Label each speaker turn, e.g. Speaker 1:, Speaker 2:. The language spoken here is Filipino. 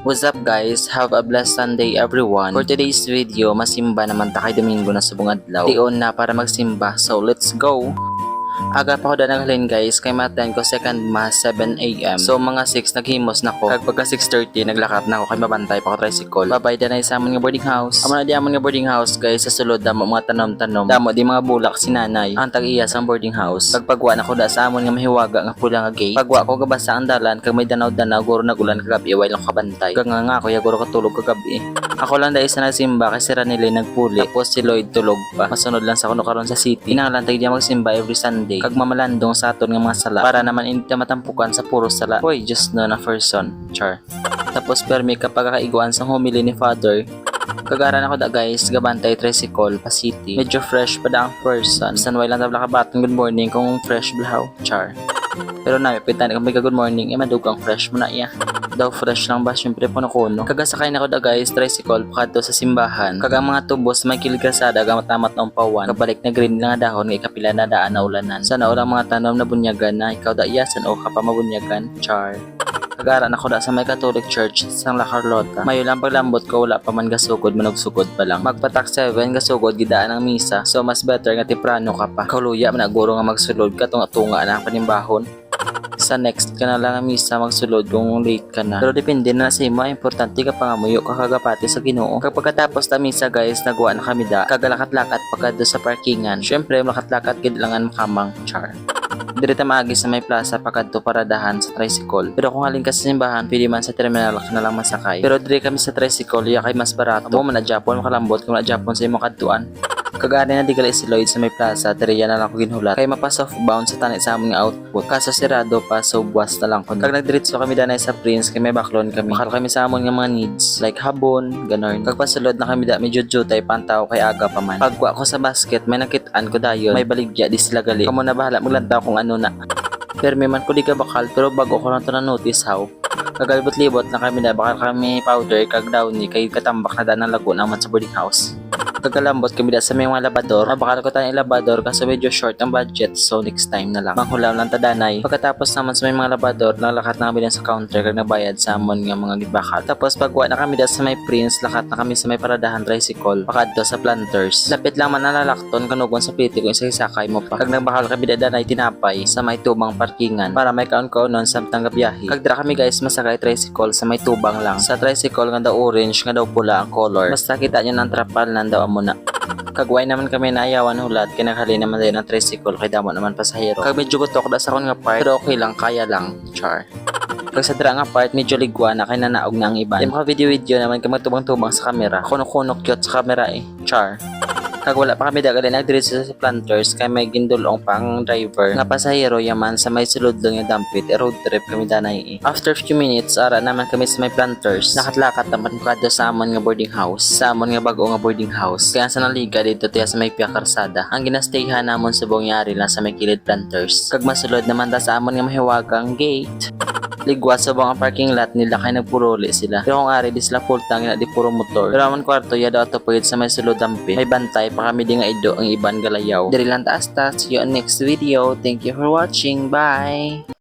Speaker 1: What's up guys? Have a blessed Sunday everyone. For today's video, masimba naman ta kay Domingo na subong adlaw. Tion na para magsimba. So let's go. Aga pa ko na naghalin guys, kay matan ko second mass 7 AM. So mga 6 naghimos na ko. Kag pagka 6:30 naglakat na ako kay mabantay pa ko tricycle. Babay da na sa amon nga boarding house. Amo na di amon nga boarding house guys, sa sulod damo mga tanom-tanom. Damo di mga bulak si nanay. Ang tag-iya sa boarding house. Kag pagwa na ko da sa amon nga mahiwaga nga pula nga gate. Pagwa ko gabasa ang dalan kag may danaw-danaw guro nagulan kagabi way lang kabantay. Kag nga ako ya guro katulog kagabi. Ako lang dahil sa nagsimba kasi Ranile nagpuli. Tapos si Lloyd tulog pa. Masunod lang sa kuno karon sa city. Inanglan tag dia magsimba every Sunday. Kag mamalandong sa aton nga mga sala para naman hindi na matampukan sa puro sala. Hoy, just no na person. Char. Tapos permi kapag kakaiguan sa homily ni Father. Kagaran ako da guys, gabantay tricycle pa city. Medyo fresh pa da ang person. Sanway lang tabla ka batang good morning kung fresh blahaw. Char. Pero namin pitan kung may good morning, madugang fresh mo na iya. Daw fresh lang ba? Siyempre po nakuno. Kagasakay na ko da guys, tricycle pakadto sa simbahan. Kagang mga tubos may kiligkasada gamatamat ng pawan. Kabalik na green lang nga dahon nga ikapila na daan na ulanan. Sana ulang mga tanom na bunyagan na ikaw da iyasan o ka pa mabunyagan. Char. Kagaran ako da sa may Catholic Church sa La Carlota. Mayo lang paglambot ko wala pa man gasugod, manugsugod pa lang. Magpatak 7 gasugod gidaan ang misa. So mas better nga tiprano ka pa. Kaluya man guro nga magsulod ka tunga na ang panimbahon. Sa next ka na lang ang misa magsulod kung late ka na. Pero depende na sa imo, importante ka pangamuyo ka kagapati sa Ginoo. Kapag katapos ta misa guys, nagawa na kami da kagalakat-lakat pagkado sa parkingan. Syempre malakat-lakat gid langan makamang. Char. Direta maagi sa may plaza pagkadto paradahan sa tricycle. Pero kung halin ka sa simbahan, pwede man sa terminal ka na lang masakay. Pero dire kami sa tricycle, iya kay mas barato. Mo man na Japon makalambot kung na Japon sa imong kadtuan. Kagani na digali si Lloyd sa may plaza, diriya na lang ko ginhulat. Kay mapa softbound sa tanit sa aming output. Kaso sirado pa, so buwas na lang ko. Kag nagdiretso kami danay sa Prince, kay may baklon kami. Makal kami sa amon nga mga needs, like habon, ganon. Kag pasulod na kami da medyo jutay pantaw kay aga pa man. Pagwa ko sa basket, may nakitaan ko dayon. May baligya di sila gali. Kamo na bahala maglantaw kung ano na. Permi man ko di ka bakal, pero bago ko lang to na notice how. Kagalibot-libot na kami na bakal kami powder kag downy kay katambak na daan ng Laguna man sa boarding house. Kagalambot kami da sa may mga labador. Mabakal ko tayo labador kasi medyo short ang budget, so next time na lang. Manghulam lang tadanay. Pagkatapos naman sa may mga labador, nalakat na kami sa counter kag nagbayad sa amon nga mga gibakal. Tapos pagwa na kami da sa may Prince, lakat na kami sa may paradahan tricycle pakadto sa Planters. Lapit lang man nalalakton kanugon sa piti kung isa-isakay mo pa. Kag nagbakal kami da danay tinapay sa may tubang parkingan para may kaon-kaonon samtang gabiyahe. Kag dira kami guys masakay tricycle sa may tubang lang. Sa tricycle nga daw orange nga daw pula ang color. Basta kita nyo ng trapal nan daw muna. Kagway naman kami naayawan hulat, kinaghali naman din ng tricycle kay damo naman pasahero. Kag medyo gutok da sa kon nga part, pero okay lang, kaya lang. Char. Kag sa dira nga part medyo ligwa na kay nanaog na ang iban. Yung mga video naman kay magtubang-tubang sa kamera. Kuno-kuno cute sa kamera eh. Char. Kag wala pa kami dagali nagdiretso sa Planters kay may gindulong pang driver nga pasahero yaman sa may sulod lang yung dampit road trip kami danay eh. After few minutes ara naman kami sa may Planters, lakat-lakat naman kadto sa amon nga boarding house, sa amon nga bag-o nga boarding house. Kaya sa naliga dito tiya sa may Pia Karsada, ang ginastayhan namon sa buong yari lang sa may kilid Planters. Kag masulod naman ta sa amon nga mahiwagang gate. Ligwa sa buong parking lot nila kay nagpuruli sila. Pero kung ari di sila full tank na di puro motor. Pero amon kwarto ya daw to pagid sa may sulod dampi. May bantay pa kami di nga ido ang iban galayaw. Diri lang taas ta. See you on next video. Thank you for watching. Bye.